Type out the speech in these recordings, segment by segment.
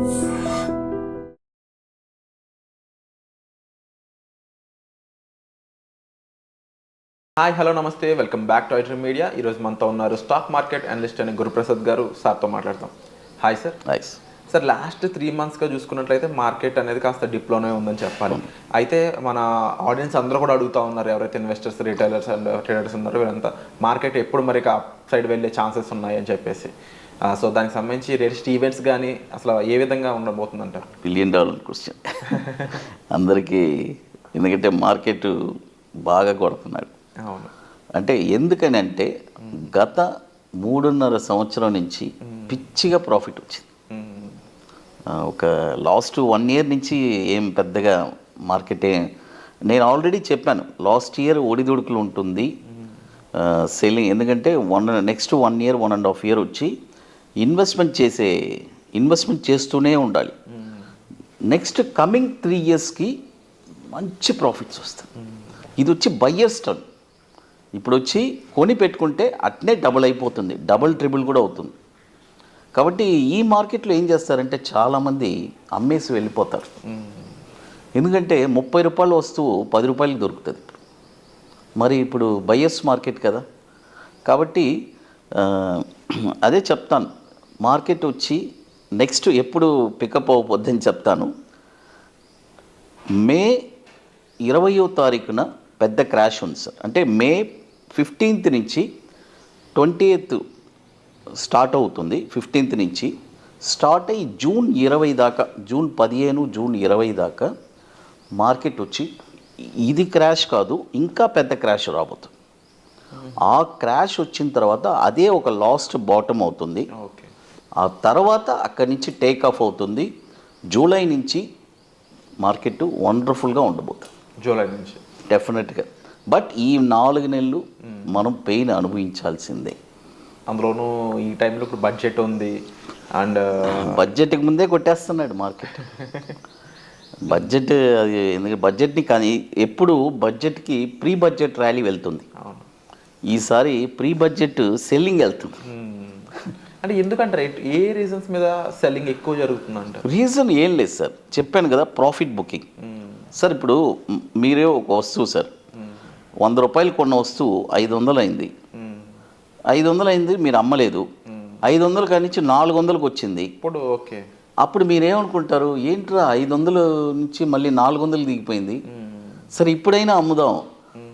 Hi hello నమస్తే, welcome back to iDream media. ఈరోజు మనతో ఉన్నారు స్టాక్ మార్కెట్ అనలిస్ట్ అయిన గురుప్రసాద్ గారు. సార్తో మాట్లాడతాం. Hi sir. Hi sir. Last 3 monthsగా చూసుకున్నట్లయితే మార్కెట్ అనేది కాస్త డిప్లోనే ఉందని చెప్పాలి. అయితే మన ఆడియన్స్ అందరూ కూడా అడుగుతూ ఉన్నారు, ఎవరైతే ఇన్వెస్టర్స్, రిటైలర్స్ అండ్ ట్రేడర్స్ ఉన్నారో వీళ్ళంతా మార్కెట్ ఎప్పుడు మరి అప్ సైడ్ వెళ్ళే ఛాన్సెస్ ఉన్నాయి అని చెప్పేసి. సో దానికి సంబంధించి లేటెస్ట్ ఈవెంట్స్ కానీ అసలు ఏ విధంగా ఉండబోతుందంటారు? $1 బిలియన్ క్వశ్చన్ అందరికీ. ఎందుకంటే మార్కెట్ బాగా కొడుతున్నాడు. అవును. అంటే ఎందుకని అంటే గత 3.5 సంవత్సరం నుంచి పిచ్చిగా ప్రాఫిట్ వచ్చింది. ఒక లాస్ట్ 1 year నుంచి ఏం పెద్దగా మార్కెటే, నేను ఆల్రెడీ చెప్పాను లాస్ట్ ఇయర్ ఒడిదుడుకులు ఉంటుంది సెల్లింగ్. ఎందుకంటే నెక్స్ట్ 1 year 1.5 year వచ్చి ఇన్వెస్ట్మెంట్ చేస్తూనే ఉండాలి. నెక్స్ట్ కమింగ్ 3 yearsకి మంచి ప్రాఫిట్స్ వస్తాయి. ఇది వచ్చి బయ్యర్స్ టర్న్. ఇప్పుడు వచ్చి కొని పెట్టుకుంటే అట్నే డబుల్ అయిపోతుంది, డబుల్ ట్రిపుల్ కూడా అవుతుంది. కాబట్టి ఈ మార్కెట్లో ఏం చేస్తారంటే చాలామంది అమ్మేసి వెళ్ళిపోతారు. ఎందుకంటే ₹30 వస్తువు ₹10 దొరుకుతుంది. మరి ఇప్పుడు బయ్యర్స్ మార్కెట్ కదా. కాబట్టి అదే చెప్తాను, మార్కెట్ వచ్చి నెక్స్ట్ ఎప్పుడు పికప్ అవ్వద్దని చెప్తాను. మే 20వ తారీఖున పెద్ద క్రాష్ ఉంది సార్. అంటే మే 15th నుంచి 20th స్టార్ట్ అవుతుంది. 15th నుంచి స్టార్ట్ అయ్యి జూన్ 20 దాకా, జూన్ 15, జూన్ 20 దాకా మార్కెట్ వచ్చి ఇది క్రాష్ కాదు, ఇంకా పెద్ద క్రాష్ రాబోతుంది. ఆ క్రాష్ వచ్చిన తర్వాత అదే ఒక లాస్ట్ బాటమ్ అవుతుంది. ఆ తర్వాత అక్కడి నుంచి టేక్ ఆఫ్ అవుతుంది. జూలై నుంచి మార్కెట్ వండర్ఫుల్గా ఉండబోతుంది. జూలై నుంచి డెఫినెట్గా. బట్ ఈ 4 నెలలు మనం పెయిన్ అనుభవించాల్సిందే. అందులోనూ ఈ టైంలో ఇప్పుడు బడ్జెట్ ఉంది అండ్ బడ్జెట్కి ముందే కొట్టేస్తున్నాడు మార్కెట్. బడ్జెట్ అది ఎందుకంటే బడ్జెట్ని కానీ ఎప్పుడు బడ్జెట్కి ప్రీ బడ్జెట్ ర్యాలీ వెళ్తుంది. ఈసారి ప్రీ బడ్జెట్ సెల్లింగ్ వెళ్తుంది. అంటే ఎందుకంటారు, ఏ రీజన్స్ మీద సెల్లింగ్ ఎక్కువ జరుగుతుందంట? రీజన్ ఏం లేదు సార్, చెప్పాను కదా, ప్రాఫిట్ బుకింగ్. సార్ ఇప్పుడు మీరే ఒక వస్తువు సార్, ₹100 కొన్న వస్తువు 500 అయింది. 500 అయింది, మీరు అమ్మలేదు. 500 కాడి నుంచి 400కి వచ్చింది. ఇప్పుడు ఓకే, అప్పుడు మీరేమనుకుంటారు, ఏంట్రా 500 నుంచి మళ్ళీ 400 దిగిపోయింది, సరే ఇప్పుడైనా అమ్ముదాం.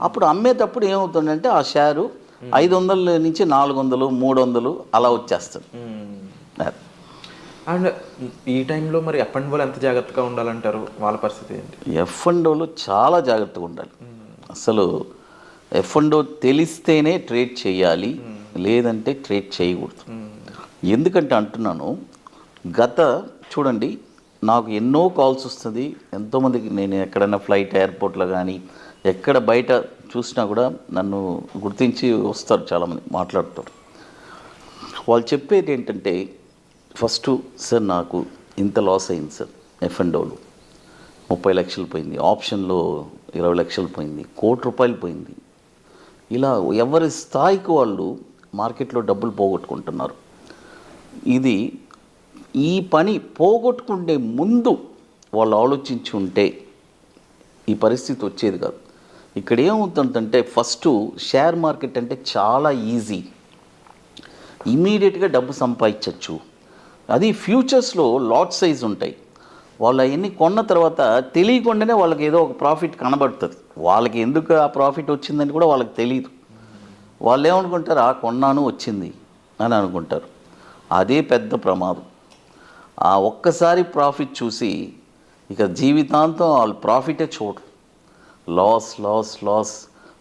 అప్పుడు అమ్మేటప్పుడు ఏమవుతుందంటే ఆ షేరు 500 నుంచి 400, 300 అలా వచ్చేస్తుంది. అండ్ ఈ టైంలో మరి F&Oలో ఎంత జాగ్రత్తగా ఉండాలంటారు? వాళ్ళ పరిస్థితి ఏంటి? F&Oలో చాలా జాగ్రత్తగా ఉండాలి. అసలు F&O తెలిస్తేనే ట్రేడ్ చేయాలి, లేదంటే ట్రేడ్ చేయకూడదు. ఎందుకంటే అంటున్నాను, చూడండి, నాకు ఎన్నో కాల్స్ వస్తుంది ఎంతోమందికి. నేను ఎక్కడైనా ఫ్లైట్, ఎయిర్పోర్ట్లో కానీ ఎక్కడ బయట చూసినా కూడా నన్ను గుర్తించి వస్తారు, చాలామంది మాట్లాడుతారు. వాళ్ళు చెప్పేది ఏంటంటే, ఫస్ట్ సార్ నాకు ఇంత లాస్ అయింది సార్, F&Oలో 30 లక్షలు పోయింది, ఆప్షన్లో 20 లక్షలు పోయింది, ₹1,00,00,000 పోయింది. ఇలా ఎవరి స్థాయికి వాళ్ళు మార్కెట్లో డబ్బులు పోగొట్టుకుంటున్నారు. ఈ పని పోగొట్టుకునే ముందు వాళ్ళు ఆలోచించి ఉంటే ఈ పరిస్థితి వచ్చేది కాదు. ఇక్కడ ఏమవుతుందంటే, ఫస్ట్ షేర్ మార్కెట్ అంటే చాలా ఈజీ, ఇమీడియట్గా డబ్బు సంపాదించవచ్చు. అది ఫ్యూచర్స్లో లాట్ సైజ్ ఉంటాయి. వాళ్ళు అవన్నీ కొన్న తర్వాత తెలియకుండానే వాళ్ళకి ఏదో ఒక ప్రాఫిట్ కనబడుతుంది. వాళ్ళకి ఎందుకు ఆ ప్రాఫిట్ వచ్చిందని కూడా వాళ్ళకి తెలియదు. వాళ్ళు ఏమనుకుంటారు, కొన్నాను వచ్చింది అని అనుకుంటారు. అదే పెద్ద ప్రమాదం. ఆ ఒక్కసారి ప్రాఫిట్ చూసి ఇక జీవితాంతం వాళ్ళు ప్రాఫిటే చూడరు. లాస్ లాస్ లాస్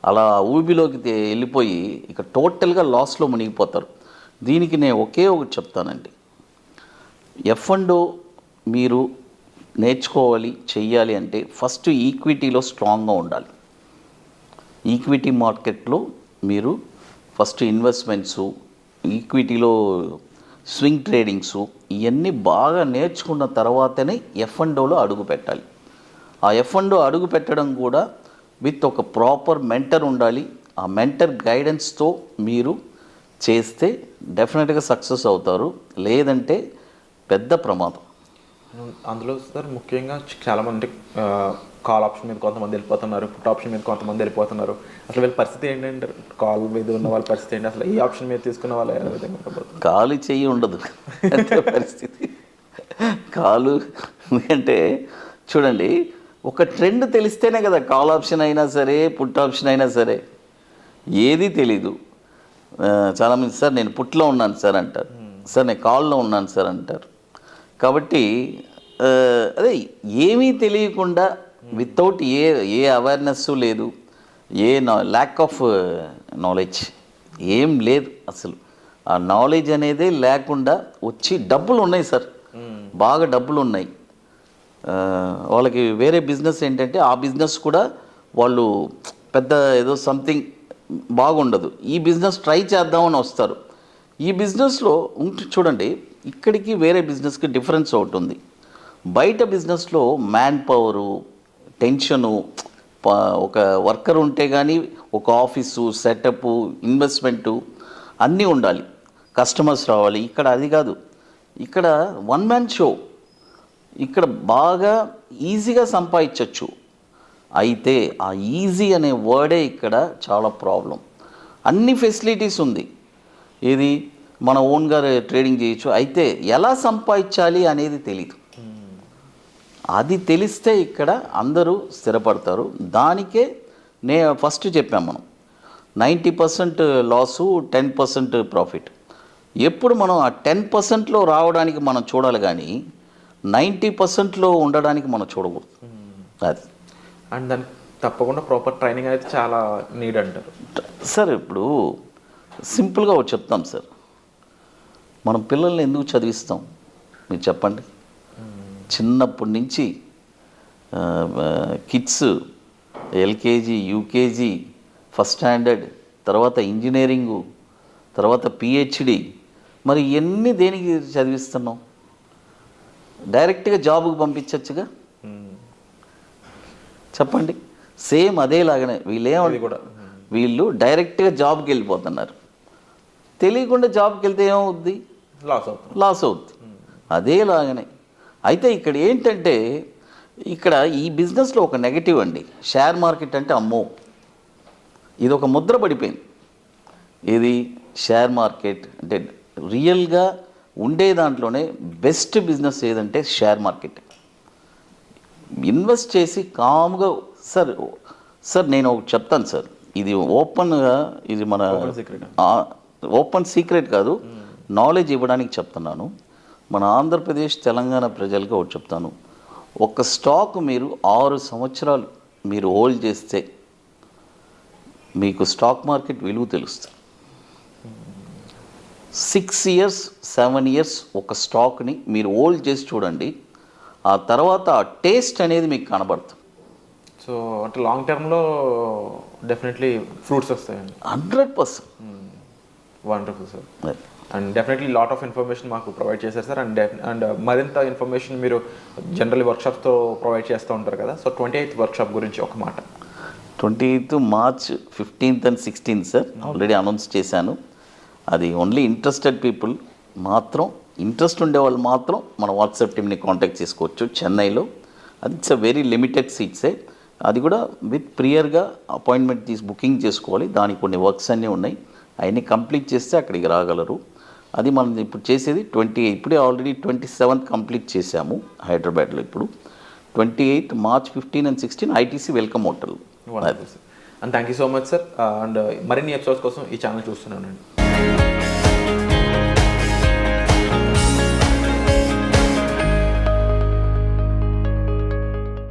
అలా ఊబిలోకి వెళ్ళిపోయి ఇక టోటల్గా లాస్లో మునిగిపోతారు. దీనికి నేను ఒకే ఒకటి చెప్తానండి, F&O మీరు నేర్చుకోవాలి, చెయ్యాలి అంటే ఫస్ట్ ఈక్విటీలో స్ట్రాంగ్గా ఉండాలి. ఈక్విటీ మార్కెట్లో మీరు ఫస్ట్ ఇన్వెస్ట్మెంట్సు, ఈక్విటీలో స్వింగ్ ట్రేడింగ్సు ఇవన్నీ బాగా నేర్చుకున్న తర్వాతనే F&Oలో అడుగు పెట్టాలి. ఆ F&O అడుగు పెట్టడం కూడా విత్ ఒక ప్రాపర్ మెంటర్ ఉండాలి. ఆ మెంటర్ గైడెన్స్తో మీరు చేస్తే డెఫినెట్గా సక్సెస్ అవుతారు, లేదంటే పెద్ద ప్రమాదం. అందులో సార్ ముఖ్యంగా చాలా మంది కాల్ ఆప్షన్ మీద కొంతమంది వెళ్ళిపోతున్నారు, పుట్ ఆప్షన్ మీద కొంతమంది వెళ్ళిపోతున్నారు. అసలు వీళ్ళ పరిస్థితి ఏంటంటే కాల్ మీద ఉన్న వాళ్ళ పరిస్థితి ఏంటి, అసలు ఈ ఆప్షన్ మీద తీసుకున్న వాళ్ళు ఏ విధంగా ఉండబోతుంది? కాలు చెయ్యి ఉండదు అంతే పరిస్థితి. కాలు అంటే చూడండి, ఒక ట్రెండ్ తెలిస్తేనే కదా కాల్ ఆప్షన్ అయినా సరే పుట్ ఆప్షన్ అయినా సరే. ఏది తెలీదు. చాలామంది సార్ నేను పుట్లో ఉన్నాను సార్ అంటారు, సార్ నేను కాల్లో ఉన్నాను సార్ అంటారు. కాబట్టి అదే ఏమీ తెలియకుండా వితౌట్ ఏ అవేర్నెస్ లేదు, ఏ ల్యాక్ ఆఫ్ నాలెడ్జ్ ఏం లేదు అసలు. ఆ నాలెడ్జ్ అనేది లేకుండా వచ్చి డబ్బులు ఉన్నాయి సార్, బాగా డబ్బులు ఉన్నాయి. వాళ్ళకి వేరే బిజినెస్ ఏంటంటే ఆ బిజినెస్ కూడా వాళ్ళు పెద్ద ఏదో సంథింగ్ బాగుండదు, ఈ బిజినెస్ ట్రై చేద్దామని వస్తారు. ఈ బిజినెస్లో చూడండి, ఇక్కడికి వేరే బిజినెస్కి డిఫరెన్స్ ఒకటి ఉంది. బయట బిజినెస్లో మ్యాన్ పవరు, టెన్షను, ఒక వర్కర్ ఉంటే కానీ ఒక ఆఫీసు సెటప్, ఇన్వెస్ట్మెంటు అన్నీ ఉండాలి, కస్టమర్స్ రావాలి. ఇక్కడ అది కాదు, ఇక్కడ వన్ మ్యాన్ షో. ఇక్కడ బాగా ఈజీగా సంపాదించవచ్చు. అయితే ఆ ఈజీ అనే వర్డే ఇక్కడ చాలా ప్రాబ్లం. అన్ని ఫెసిలిటీస్ ఉంది, ఏది మన ఓన్గా ట్రేడింగ్ చేయొచ్చు. అయితే ఎలా సంపాదించాలి అనేది తెలీదు. అది తెలిస్తే ఇక్కడ అందరూ స్థిరపడతారు. దానికే ఫస్ట్ చెప్పాం మనం 90% లాసు, 10% ప్రాఫిట్. ఎప్పుడు మనం ఆ 10%లో రావడానికి మనం చూడాలి కానీ 90%లో ఉండడానికి మనం చూడకూడదు. అది అండ్ దానికి తప్పకుండా ప్రాపర్ ట్రైనింగ్ అయితే చాలా నీడ్ అంటారు సార్. ఇప్పుడు సింపుల్గా ఒకటి చెప్తాం సార్, మనం పిల్లల్ని ఎందుకు చదివిస్తాం మీరు చెప్పండి? చిన్నప్పటి నుంచి kids LKG, UKG, first standard, తర్వాత ఇంజనీరింగు, తర్వాత పిహెచ్డి, మరి ఇవన్నీ దేనికి చదివిస్తున్నాం? డైరెక్ట్గా జాబ్కి పంపించవచ్చుగా, చెప్పండి. సేమ్ అదేలాగానే వీళ్ళు డైరెక్ట్గా జాబ్కి వెళ్ళిపోతున్నారు. తెలియకుండా జాబ్కి వెళ్తే ఏమవుద్ది? లాస్ అవుద్ది. అదేలాగానే. అయితే ఇక్కడ ఏంటంటే, ఇక్కడ ఈ బిజినెస్లో ఒక నెగటివ్ అండి, షేర్ మార్కెట్ అంటే అమ్మో ఇది ఒక ముద్ర పడిపోయింది. ఇది షేర్ మార్కెట్ అంటే రియల్గా ఉండే దాంట్లోనే బెస్ట్ బిజినెస్ ఏదంటే షేర్ మార్కెట్. ఇన్వెస్ట్ చేసి కామ్గా సార్ నేను ఒకటి చెప్తాను సార్, ఇది ఓపెన్గా, ఇది మన ఓపెన్ సీక్రెట్ కాదు, నాలెడ్జ్ ఇవ్వడానికి చెప్తున్నాను. మన ఆంధ్రప్రదేశ్ తెలంగాణ ప్రజలకు ఒకటి చెప్తాను, ఒక స్టాక్ మీరు 6 సంవత్సరాలు మీరు హోల్డ్ చేస్తే మీకు స్టాక్ మార్కెట్ విలువ తెలుస్తుంది. 6 ఇయర్స్ 7 ఇయర్స్ ఒక స్టాక్ని మీరు హోల్డ్ చేసి చూడండి, ఆ తర్వాత ఆ టేస్ట్ అనేది మీకు కనబడుతుంది. సో అంటే లాంగ్ టర్మ్లో డెఫినెట్లీ ఫ్రూట్స్ వస్తాయండి. 100%. Wonderful sir. And definitely lot of information మాకు ప్రొవైడ్ చేశారు సార్. అండ్ మరింత ఇన్ఫర్మేషన్ మీరు జనరల్లీ వర్క్షాప్స్తో ప్రొవైడ్ చేస్తూ ఉంటారు కదా. సో 28th వర్క్షాప్ గురించి ఒక మాట. 28th March 15th and 16th sir, already announce చేశాను. అది ఓన్లీ ఇంట్రెస్టెడ్ పీపుల్ మాత్రం, ఇంట్రెస్ట్ ఉండేవాళ్ళు మాత్రం మన వాట్సాప్ టీమ్ని కాంటాక్ట్ చేసుకోవచ్చు చెన్నైలో. అది ఇట్స్ అ వెరీ లిమిటెడ్ సీట్సే. అది కూడా విత్ ప్రియర్గా అపాయింట్మెంట్ తీసి బుకింగ్ చేసుకోవాలి. దానికి కొన్ని వర్క్స్ అన్నీ ఉన్నాయి, అవన్నీ కంప్లీట్ చేస్తే అక్కడికి రాగలరు. అది మనం ఇప్పుడు చేసేది 28, ఇప్పుడే ఆల్రెడీ 27th కంప్లీట్ చేశాము హైదరాబాద్లో. ఇప్పుడు 28th March 15 and 16 ITC welcome hotel. And thank you so much sir. And మరిన్ని ఎపిసోడ్స్ కోసం ఈ ఛానల్ చూస్తున్నానండి.